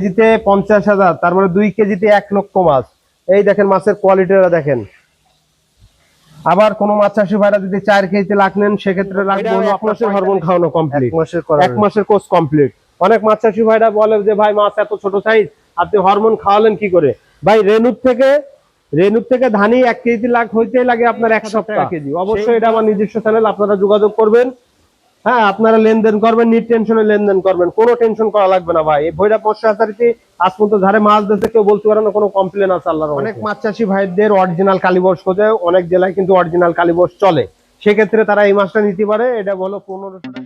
কেজিতে 50,000, তার মানে 2 কেজিতে 1 লক্ষ মাছ। এই দেখেন মাছের কোয়ালিটিটা দেখেন। আবার কোন মাছ চাষি ভাইরা যদি 4 কেজিতে লাখ নেন সেক্ষেত্রে লাগবে 1 মাসের হরমোন খাওয়ানো কমপ্লিট, 1 মাসের কোর্স কমপ্লিট। অনেক মাছ চাষি ভাইরা বলে যে ভাই মাছ এত ছোট সাইজ, আপনি হরমোন খাওয়ালেন কি করে? ভাই রেনুর থেকে ধানি 1 কেজি লাখ হইতেই লাগে আপনার 1 সপ্তাহ কেজি। অবশ্যই এটা আমার নিজস্ব চ্যানেল, আপনারা যোগাযোগ করবেন। হ্যাঁ, আপনারা লেনদেন করবেন, নিট টেনশনে লেনদেন করবেন, কোনো টেনশন করা লাগবে না ভাই। এই ভৈরব মৎস্য হ্যাচারিতে আজ পর্যন্ত ধারে মাছ দিতে কেউ বলতে পারে না কোনো কমপ্লেন আছে আল্লাহর রহমতে। অনেক মাছ চাষি ভাইদের অরিজিনাল কালীবর্ষ খোঁজে, অনেক জেলায় কিন্তু অরিজিনাল কালীবর্ষ চলে, সেক্ষেত্রে তারা এই মাছটা নিতে পারে। এটা বলো 1500 টাকা।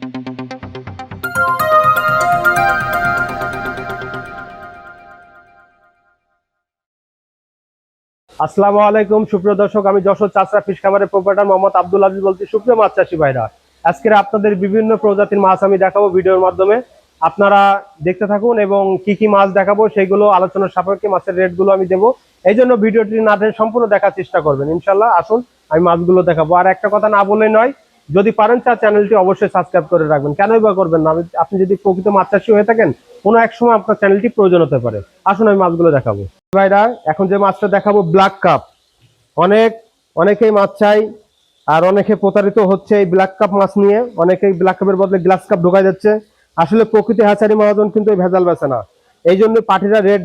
আসসালামু আলাইকুম সুপ্রিয় দর্শক, আমি যশোর চাষরা ফিশ খামারের প্রোপাইটার মোহাম্মদ আব্দুল আজিজ বলছি। সুপ্রিয় মাছ চাষি ভাইরা, আজকে আপনাদের বিভিন্ন প্রজাতির মাছ আমি দেখাবো ভিডিওর মাধ্যমে। আপনারা দেখতে থাকুন এবং কি কি মাছ দেখাবো সেগুলো আলোচনার সাপেক্ষে মাছের রেটগুলো আমি দেবো। এই জন্য ভিডিওটি না টেনে সম্পূর্ণ দেখার চেষ্টা করবেন ইনশাল্লাহ। আসুন আমি মাছগুলো দেখাবো। আর একটা কথা না বললেই নয়, যদি পারেন চ্যানেলটি অবশ্যই সাবস্ক্রাইব করে রাখবেন। কেনই বা করবেন না? আপনি যদি প্রকৃত মাছ চাষি হয়ে থাকেন, কোনো এক সময় আপনার চ্যানেলটি প্রয়োজন হতে পারে। আসুন আমি মাছগুলো দেখাবো ভাইরা। এখন যে মাছটা দেখাবো ব্ল্যাক কাপ। অনেকেই মাছ চাই, আর অনেকে প্রতারিত হচ্ছে এই ব্ল্যাক কাপ মাছ নিয়ে। অনেকেই ব্ল্যাক কাপের বদলে গ্লাস কাপ ঢোকাই যাচ্ছে। আসলে প্রকৃতি হ্যাচারি মহাজন কিন্তু এই ভেজাল বেছে না। এই জন্য পার্টিরা রেট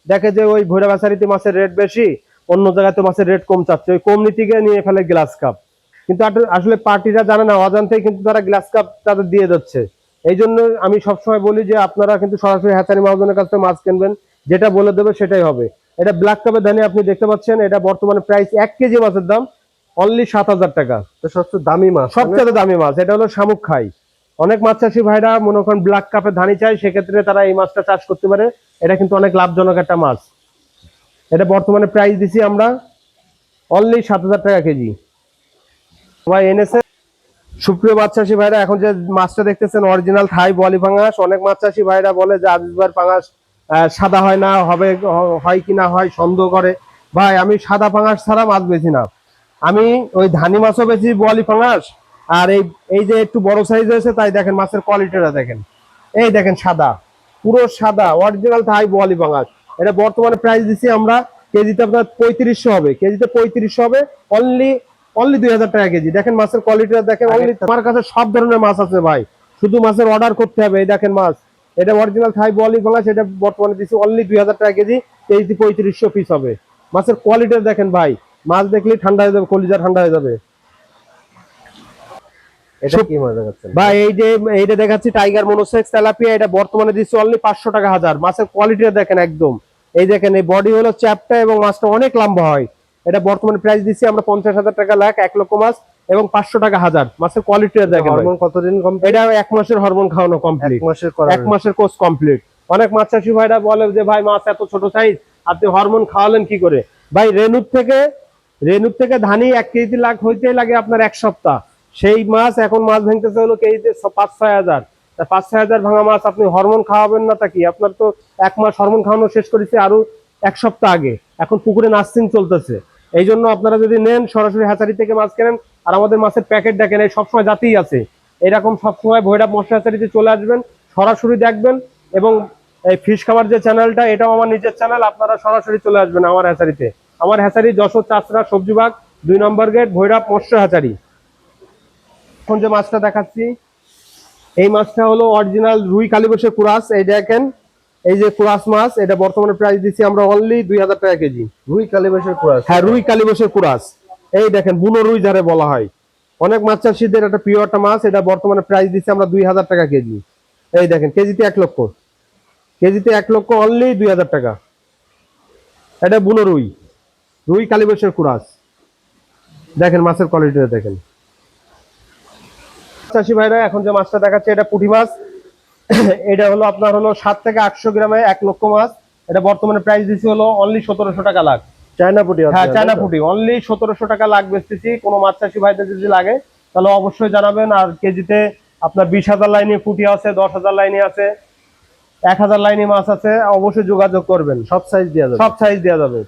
দেখে যে ওই ভৈরব হ্যাচারিতে মাছের রেট বেশি, অন্য জায়গায় তো মাছের রেট কম চাচ্ছে, ওই কম নীতি গিয়ে নিয়ে ফেলে গ্লাস কাপ। কিন্তু আসলে পার্টিরা জানে না, অজান্তেই কিন্তু তারা গ্লাস কাপ তাদের দিয়ে যাচ্ছে। এই জন্য আমি সবসময় বলি যে আপনারা কিন্তু সরাসরি হ্যাচারি মহাজনের কাছ থেকে মাছ কিনবেন, যেটা বলে দেবে সেটাই হবে। এটা ব্ল্যাক কাপের ধানে আপনি দেখতে পাচ্ছেন, এটা বর্তমানে প্রাইস 1 কেজি মাছের দাম অনলি 7,000 টাকা। সবচেয়ে দামি মাছ, সবচেয়ে দামি মাছ এটা হলো শামুক খাই। অনেক মাছ চাষি ভাইরা মনে করেন ব্ল্যাক কাপের ধানি চাই, সেক্ষেত্রে তারা এই মাছটা চাষ করতে পারে। এটা কিন্তু অনেক লাভজনক একটা মাছ। এটা বর্তমানে প্রাইস দিছি আমরা অনলি 7,000 টাকা কেজি। সবাই এনেছে। সুপ্রিয় মাছ চাষি ভাইরা, এখন যে মাছটা দেখতেছেন অরিজিনাল থাই বলি পাঙাশ। অনেক মাছ চাষি ভাইরা বলে যে আজিজ ভাইয়ের পাঙাশ সাদা হয় না, হয় কি না হয় সন্দেহ করে। ভাই আমি সাদা পাঙাশ ছাড়া মাছ বেছি না। আমি ওই ধানি মাছও বেশি বোয়ালি পাঙাশ। আর এই যে একটু বড় সাইজ হয়েছে, তাই দেখেন মাছের কোয়ালিটিটা দেখেন। এই দেখেন সাদা, পুরো সাদা অরিজিনাল থাই বোয়ালি পাঙাশ। এটা বর্তমানে প্রাইস দিচ্ছি আমরা কেজিতে আপনার 3500 হবে, কেজিতে 3500 হবে। অনলি 2,000 টাকা কেজি। দেখেন মাছের কোয়ালিটিটা দেখেন। অনলি আমার কাছে সব ধরনের মাছ আছে ভাই, শুধু মাছের অর্ডার করতে হবে। এই দেখেন মাছ, এটা অরিজিনাল থাই বোয়ালি পাঙাশ। এটা বর্তমানে দিচ্ছি অনলি 2,000 টাকা কেজি, কেজিতে 3500 পিস হবে। মাছের কোয়ালিটিটা দেখেন ভাই, মাছ দেখলেই ঠান্ডা হয়ে যাবে, কলিজা ঠান্ডা হয়ে যাবে। এটা কি মাছ দেখাচ্ছেন ভাই? এইটা দেখাচ্ছি টাইগার মনোসেক্স তেলাপিয়া। এটা বর্তমানে দিচ্ছি অনলি 500 টাকা হাজার। মাছের কোয়ালিটিটা দেখেন একদম। এই দেখেন, এই বডি হলো চ্যাপটা এবং মাছটা অনেক লম্বা হয়। এটা বর্তমানে প্রাইস দিচ্ছি আমরা 50,000 টাকা লাখ, 1 লক্ষ মাছ এবং 500 টাকা হাজার। মাছের কোয়ালিটিটা দেখেন। হরমোন কতদিন কমপ্লিট? এটা 1 মাসের হরমোন খাওয়ানো কমপ্লিট, 1 মাসের কোর্স কমপ্লিট। অনেক মাছ চাষি ভাইরা বলে যে ভাই মাছ এত ছোট সাইজ, আপনি হরমোন খাওয়ালেন কি করে? ভাই রেনুর থেকে ধানি 1 কেজি লাখ হইতেই লাগে আপনার 1 সপ্তাহ। সেই মাছ এখন মাছ ভাঙতেছে হলো কেজিতে 5-6 হাজার। 5-6 হাজার ভাঙা মাছ আপনি হরমোন খাওয়াবেন না তা কি? আপনার তো 1 মাস হরমোন খাওয়ানো শেষ করেছে আরো 1 সপ্তাহ আগে। এখন পুকুরে নার্সিং চলতেছে। এই জন্য আপনারা যদি নেন সরাসরি হ্যাচারি থেকে মাছ কেনেন। আর আমাদের মাছের প্যাকেট দেখেন, এই সবসময় জাতিই আছে এরকম। সবসময় ভৈরব মৎস্য হ্যাচারিতে চলে আসবেন, সরাসরি দেখবেন। এবং এই ফিশ খামার যে চ্যানেলটা, এটাও আমার নিজের চ্যানেল, আপনারা সরাসরি চলে আসবেন আমার হ্যাচারিতে। আমার হ্যাচারি যশোর চাষরা সবজি বাগ 2 নম্বর গেট, ভৈরব মৎস্য হ্যাচারি। এখন যে মাছটা দেখাচ্ছি, এই মাছটা হলো অরিজিনাল রুই কালীবশের কুরাস। এই দেখেন, এই যে কুরাস মাছ, এটা বর্তমানে প্রাইস দিচ্ছি আমরা অনলি 2,000 টাকা কেজি। রুই কালীবশের কুরাস? হ্যাঁ, রুই কালীবশের কুরাস। এই দেখেন বুনো রুই যারে বলা হয়। অনেক মাছ চাষিদের একটা প্রিয় একটা মাছ। এটা বর্তমানে প্রাইস দিচ্ছি আমরা 2,000 টাকা কেজি। এই দেখেন কেজিতে 1 লক্ষ, কেজিতে 1 লক্ষ অনলি 2,000 টাকা। এটা বুনো রুই কালীবশের কুরাস। দেখেন মাছের কোয়ালিটিটা দেখেন। চাষি ভাইরা, এখন যে মাছটা দেখাচ্ছে এটা পুঁটি মাছ। এটা হলো আপনার হলো 7 থেকে 800 গ্রামে 1 লক্ষ মাছ। এটা বর্তমানে প্রাইস দিচ্ছি হলো অনলি 1,700 টাকা লাখ। চায়না পুঁটি? হ্যাঁ, চায়না পুঁটি অনলি 1,700 টাকা লাখ বেচতেছি। কোনো মাছ চাষি ভাইদের যদি লাগে তাহলে অবশ্যই জানাবেন। আর কেজিতে আপনার 20,000 লাইনে পুঁটি আছে, 10,000 লাইনে আছে, 1,000 লাইনে মাছ আছে। অবশ্যই যোগাযোগ করবেন, সব সাইজ দেওয়া যাবে, সব সাইজ দেওয়া যাবে।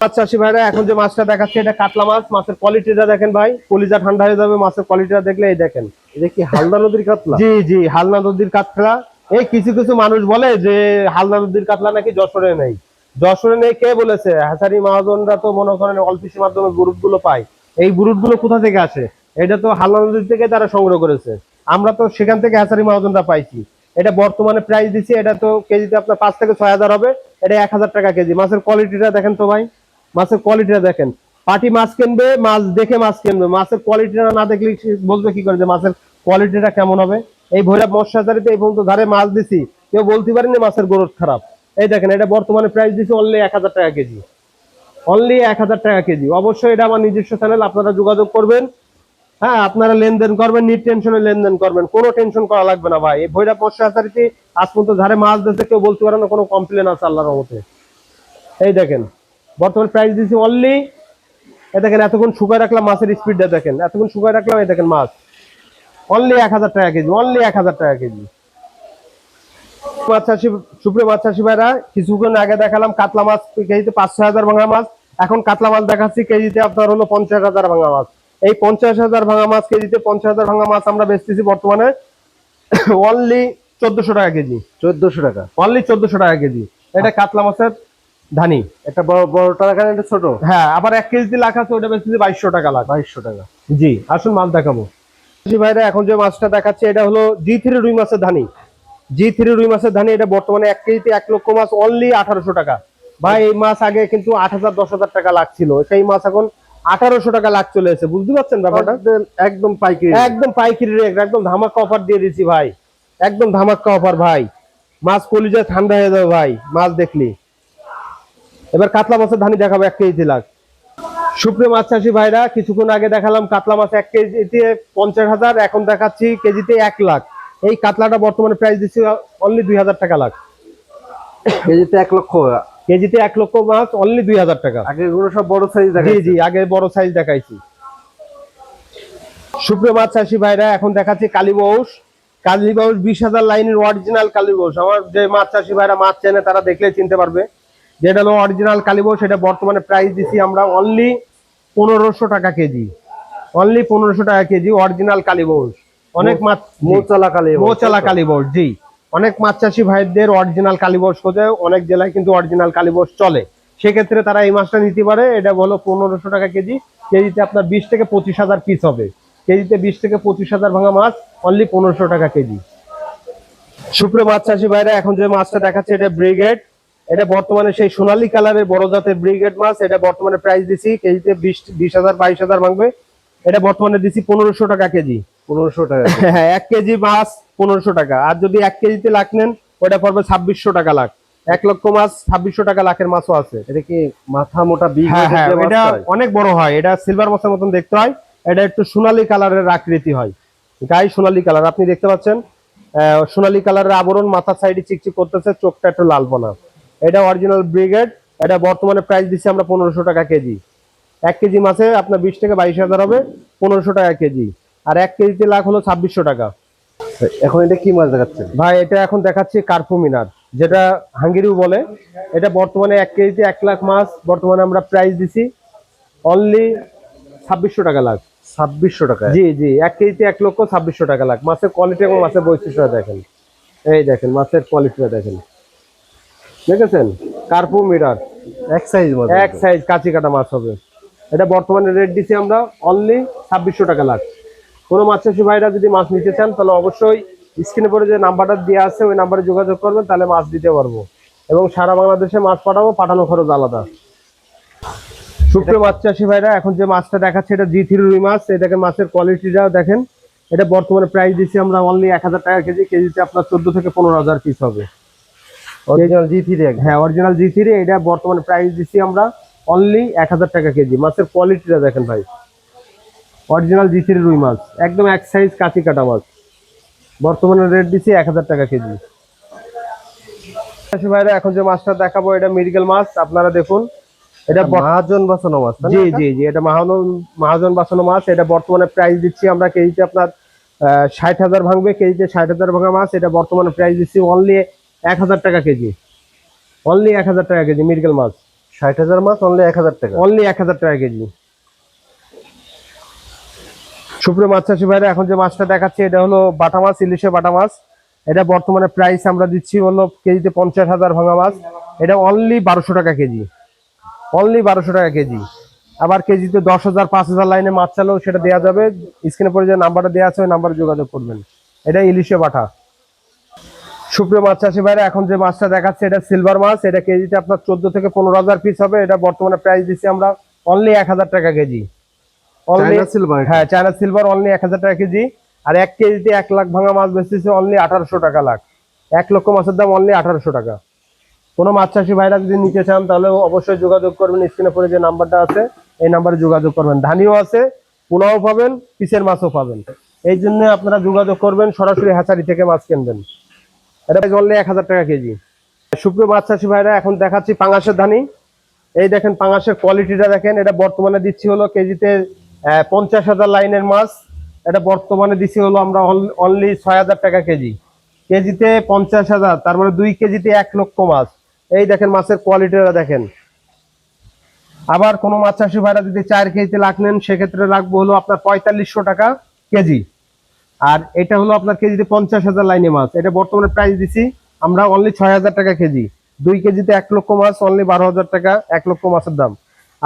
মাছ চাষি ভাইরা, এখন যে মাছটা দেখাচ্ছে এটা কাতলা মাছ। মাছের কোয়ালিটিটা দেখেন ভাই, কলিজা ঠান্ডা হয়ে যাবে মাছের কোয়ালিটিটা দেখলে। এই দেখেন, এটা কি হালদা নদীর কাতলা? জি জি, হালদা নদীর কাতলা। এই কিছু কিছু মানুষ বলে যে হালদা নদীর কাতলা নাকি যশোরে নেই। যশোরে নেই কে বলেছে? হ্যাচারি মহাজনরা তো মনে করেন অল্পিসির মাধ্যমে গ্রুপ গুলো পায়। এই গ্রুপ গুলো কোথা থেকে আসে? এটা তো হালদা নদীর থেকে তারা সংগ্রহ করেছে। আমরা তো সেখান থেকে হ্যাচারি মহাজনরা পাইছি। এটা বর্তমানে প্রাইস দিচ্ছি, এটা তো কেজিতে আপনার 5 থেকে 6,000 হবে। এটা 1,000 টাকা কেজি। মাছের কোয়ালিটিটা দেখেন তো ভাই, মাছের কোয়ালিটিটা দেখেন। পার্টি মাছ কিনবে, মাছ দেখে মাছ কিনবে, মাছের কোয়ালিটিটা না দেখলে সে বলবে কি করে যে মাছের কোয়ালিটিটা কেমন হবে? এই ভৈরব মৎস্যাচারীতে এই পর্যন্ত ধারে মাছ দিছি, কেউ বলতে পারেনি মাছের গ্রোথ খারাপ। এই দেখেন, এটা বর্তমানে প্রাইস দিছি অনলি 1,000 টাকা কেজি। অনলি 1,000 টাকা কেজি। অবশ্যই এটা আমার নিজস্ব চ্যানেল, আপনারা যোগাযোগ করবেন। হ্যাঁ, আপনারা লেনদেন করবেন, নিট টেনশনে লেনদেন করবেন, কোনো টেনশন করা লাগবে না ভাই। এই ভৈরব মৎস্যাচারীতে আজ পর্যন্ত ধারে মাছ দিতে কেউ বলতে পারে না কোনো কমপ্লেন আছে আল্লাহর রহমতে। এই দেখেন, বর্তমান প্রাইস দিছি অনলি, এই দেখেন এতক্ষণ শুকায় রাখলাম, মাছের স্পিডটা দেখেন, এতক্ষণ শুকায় রাখলাম, এই দেখেন মাছ অনলি 1,000 টাকা কেজি। অনলি 1,000 টাকা কেজি। মাছ চাষি, সুপ্রিয় মাছ চাষি ভাইরা, কিছুক্ষণ আগে দেখালাম কাতলা মাছ কেজিতে 5-6,000 ভাঙা মাছ। এখন কাতলা মাছ দেখাচ্ছি কেজিতে আপনার হলো 50,000 ভাঙা মাছ। এই 50,000 ভাঙা মাছ কেজিতে 50,000 ভাঙা মাছ আমরা বেচতেছি বর্তমানে অনলি 1,400 টাকা কেজি। 1400 টাকা। অনলি 1,400 টাকা কেজি। এটা কাতলা মাছের ধানি। একটা বড় বড় টাকা, এটা ছোট। হ্যাঁ, আবার 1 কেজিতে লাখ আছে, ওটা বেচতেছি 2,200 টাকা লাখ। 2200 টাকা। জি, আসুন মাছ দেখাবো। চাষি ভাইরা, এখন যে মাছটা দেখাচ্ছে এটা হলো G3 রুই মাছের ধানি। G3 রুই মাছের ধানি, এটা বর্তমানে 1 কেজিতে 1 লক্ষ মাছ অনলি 1,800 টাকা। ভাই এই মাছ আগে কিন্তু 8,000-10,000 টাকা লাগছিল, সেই মাছ এখন 1,800 টাকা লাখ চলে এসেছে। বুঝতে পারছেন ব্যাপারটা? একদম পাইকারি। একদম পাইকারি রেট, একদম ধামাকা অফার দিয়ে দিচ্ছি ভাই, একদম ধামাকা অফার ভাই। মাছ কলিজা ঠান্ডা হয়ে যাবে ভাই মাছ দেখলি। এবার কাতলা মাছের ধানি দেখাবো 1 কেজিতে লাখ। সুপ্রিয় মাছ চাষি ভাইরা, কিছুক্ষণ আগে দেখালাম কাতলা মাছ 1 কেজিতে 50,000, এখন দেখাচ্ছি কেজিতে 1 লাখ। এই কাতলাটা বর্তমানে প্রাইস দিচ্ছি অনলি 2,000 টাকা লাখ। কেজিতে 1 লক্ষ। কেজিতে 1 লক্ষ মাছ অনলি 2,000 টাকা। আগে এগুলো সব বড় সাইজ জি দেখাই। জি, আগে বড় সাইজ দেখাইছি। সুপ্রিয় মাছ চাষি ভাইরা, এখন দেখাচ্ছি কালীবাউস। কালীবাউস 20,000 লাইনের অরিজিনাল কালীবাউস। আমার যে মাছ চাষি ভাইরা মাছ চেনে তারা দেখলে চিনতে পারবে, যেটা হলো অরিজিনাল কালীবাউস। সেটা বর্তমানে প্রাইস দিচ্ছি আমরা অনলি 1,500 টাকা কেজি। অনলি 1,500 টাকা কেজি অরিজিনাল কালীবাউস। অনেক মাছ মোচালা কালী, মোচালা কালীবাউস, জি। অনেক মাছ চাষি ভাইদের অরিজিনাল কালীবাউস খোঁজে, অনেক জেলায় কিন্তু অরিজিনাল কালীবাউস চলে, সেক্ষেত্রে তারা এই মাছটা নিতে পারে। এটা হলো 1,500 টাকা কেজি। কেজিতে আপনার 20 থেকে 25,000 পিস হবে। কেজিতে 20 থেকে 25,000 ভাঙা মাছ অনলি 1,500 টাকা কেজি। সুপ্রিয় মাছ চাষি ভাইরা, এখন যে মাছটা দেখাচ্ছে এটা ব্রিগেড। এটা বর্তমানে সেই সোনালী কালারের বড় জাতের ব্রিগেড মাছ। এটা বর্তমানে প্রাইস দিছি কেজিতে 20,000 22,000 ভাঙবে। এটা বর্তমানে দিছি 1,500 টাকা কেজি। 1500 টাকা। হ্যাঁ, 1 কেজি মাছ 1,500 টাকা। আর যদি 1 কেজিতে লাখ নেন, ওটা পড়বে 2,600 টাকা লাখ। 1 লক্ষ মাছ 2,600 টাকা লাখের মাছও আছে। এটা কি মাথা মোটা বিগ? হ্যাঁ হ্যাঁ, এটা অনেক বড় হয়, এটা সিলভার মাছের মতন দেখতে হয়। এটা একটু সোনালী কালারের আকৃতি হয়, গায়ে সোনালী কালার আপনি দেখতে পাচ্ছেন। সোনালী কালারের আবরণ, মাথার সাইডে চিকচিক করতেছে, চোখটা একটু লালপনা। এটা অরিজিনাল ব্রিগেড। এটা বর্তমানে প্রাইস দিচ্ছি আমরা 1,500 টাকা কেজি। 1 কেজি মাছে আপনার 20 থেকে 22,000 হবে, 1,500 টাকা কেজি। আর 1 কেজিতে লাখ হলো 2,600 টাকা। এখন এটা কি মাছ দেখাচ্ছেন ভাই? এটা এখন দেখাচ্ছি কার্পু মিনার, যেটা হাঙ্গেরিও বলে। এটা বর্তমানে 1 কেজিতে 1 লাখ মাছ বর্তমানে আমরা প্রাইস দিছি অনলি 2,600 টাকা লাখ। 2,600 টাকা। জি জি, 1 কেজিতে 1 লক্ষ 2,600 টাকা লাখ। মাছের কোয়ালিটি এবং মাছের বৈশিষ্ট্য দেখেন, এই দেখেন মাছের কোয়ালিটিটা দেখেন, দেখেছেন? কার্পু মিরার এক সাইজ মাছ। এক সাইজ কাঁচি কাটা মাছ হবে। এটা বর্তমানে রেট দিছি আমরা অনলি 2,600 টাকা লাখ। কোনো মাছ চাষি ভাইরা যদি মাছ নিতে চান তাহলে অবশ্যই স্ক্রিনে পরে যে নাম্বারটা দেওয়া আছে ওই নাম্বারে যোগাযোগ করবেন, তাহলে মাছ দিতে পারবো। এবং সারা বাংলাদেশে মাছ পাঠাবো, পাঠানো খরচ আলাদা। সুপ্রিয় মাছ চাষি ভাইরা, এখন যে মাছটা দেখাচ্ছে এটা G3 রুই মাছ। এই দেখেন মাছের কোয়ালিটিটাও দেখেন। এটা বর্তমানে প্রাইস দিচ্ছি আমরা অনলি 1,000 টাকা কেজি। কেজিতে আপনার 14 থেকে 15,000 পিস হবে। Original G3। হ্যাঁ, অরিজিনাল G3। এটা বর্তমানে প্রাইস দিচ্ছি আমরা অনলি 1,000 টাকা কেজি। মাছের কোয়ালিটিটা দেখেন ভাই, অরিজিনাল G3 রুই মাছ, একদম এক সাইজ কাঁচি কাটা মাছ। বর্তমানে রেট দিচ্ছি 1,000 টাকা কেজি। চাষি ভাইরা, এখন যে মাছটা দেখাবো এটা মেডিকেল মাছ। আপনারা দেখুন, এটা মহাজন বাঁচানো মাছ। জি জি জি, এটা মহাজন বাঁচানো মাছ। এটা বর্তমানে প্রাইস দিচ্ছি আমরা কেজিতে আপনার 60,000 ভাঙবে। কেজিতে 60,000 ভাঙা মাছ। এটা বর্তমানে প্রাইস দিচ্ছি অনলি 1,000 টাকা কেজি। অনলি 1,000 টাকা কেজি মেডিকেল মাছ। 60,000 মাছ অনলি 1,000 টাকা। অনলি 1,000 টাকা কেজি। সুপ্রিয় মাছ চাষি ভাইরা, এখন যে মাছটা দেখাচ্ছি এটা হলো বাটা মাছ, ইলিশে বাটা মাছ। এটা বর্তমানে প্রাইস আমরা দিচ্ছি হলো কেজিতে 50,000 ভাঙা মাছ। এটা অনলি 1200 টাকা কেজি, অনলি 1200 টাকা কেজি। আবার কেজিতে 10,000 5,000 লাইনে মাছ চালেও সেটা দেওয়া যাবে। স্ক্রিনে পরে যে নাম্বারটা দেওয়া আছে ওই নাম্বারে যোগাযোগ করবেন। এটা ইলিশে বাটা। সুপ্রিয় মাছ চাষি ভাইরা, এখন যে মাছটা দেখাচ্ছে এটা সিলভার মাছ। এটা কেজিতে আপনার 14 থেকে 15,000 পিস হবে। এটা বর্তমানে প্রাইস দিচ্ছি আমরা অনলি 1,000 টাকা কেজি। Only China silver. হ্যাঁ, চায়না সিলভার অনলি 1,000 টাকা কেজি। আর 1 কেজিতে 1 লাখ ভাঙা মাছ বেচতেছে অনলি 1800 টাকা লাখ। 1 লক্ষ মাছের দাম অনলি 1800 টাকা। কোনো মাছ চাষি ভাইরা যদি নিতে চান তাহলে অবশ্যই যোগাযোগ করবেন। স্ক্রিনে পরে যে নাম্বারটা আছে এই নাম্বারে যোগাযোগ করবেন। ধানিও আছে, পোনাও পাবেন, পিসের মাছও পাবেন। এই জন্য আপনারা যোগাযোগ করবেন, সরাসরি হ্যাচারি থেকে মাছ কিনবেন। এটা অনলি 1,000 টাকা কেজি। সুপ্রিয় মাছ চাষি ভাইরা, এখন দেখাচ্ছি পাঙাশের ধানি। এই দেখেন পাঙাশের কোয়ালিটিটা দেখেন। এটা বর্তমানে দিচ্ছি হলো কেজিতে 50,000 লাইনের মাছ। এটা বর্তমানে দিচ্ছি হলো আমরা অনলি 6,000 টাকা কেজি। কেজিতে 50,000, তার মানে 2 কেজিতে 1 লক্ষ মাছ। এই দেখেন মাছের কোয়ালিটিটা দেখেন। আবার কোনো মাছ চাষি ভাইরা যদি 4 কেজিতে লাখ নেন সেক্ষেত্রে লাগবে হলো আপনার 4500 টাকা কেজি। আর এটা হলো আপনার কেজিতে 50,000 লাইনে মাছ। এটা বর্তমানে প্রাইস দিছি আমরা অনলি 6,000 টাকা কেজি। 2 কেজিতে 1 লক্ষ মাছ অনলি 12,000 টাকা 1 লক্ষ মাছের দাম।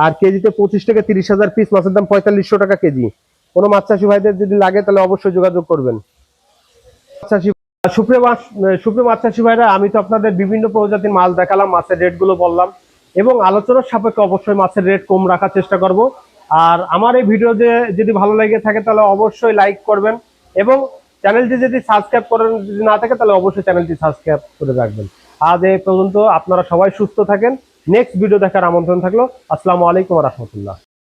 আর কেজিতে 25 থেকে 30,000 পিস মাছের দাম 4500 টাকা কেজি। কোনো মাছ চাষি ভাইদের যদি লাগে তাহলে অবশ্যই যোগাযোগ করবেন। সুপ্রিয় মাছ চাষি ভাইরা, আমি তো আপনাদের বিভিন্ন প্রজাতির মাছ দেখালাম, মাছের রেট গুলো বললাম এবং আলোচনার সাপেক্ষে অবশ্যই মাছের রেট কম রাখার চেষ্টা করব। আর আমার এই ভিডিও যদি ভালো লেগে থাকে তাহলে অবশ্যই লাইক করবেন এবং চ্যানেলটি যদি সাবস্ক্রাইব করেন যদি না থাকে তাহলে অবশ্যই চ্যানেলটি সাবস্ক্রাইব করে রাখবেন। আজ এই পর্যন্ত, আপনারা সবাই সুস্থ থাকেন। নেক্সট ভিডিও দেখার আমন্ত্রণ থাকলো। আসসালামু আলাইকুম ওয়া রাহমাতুল্লাহ।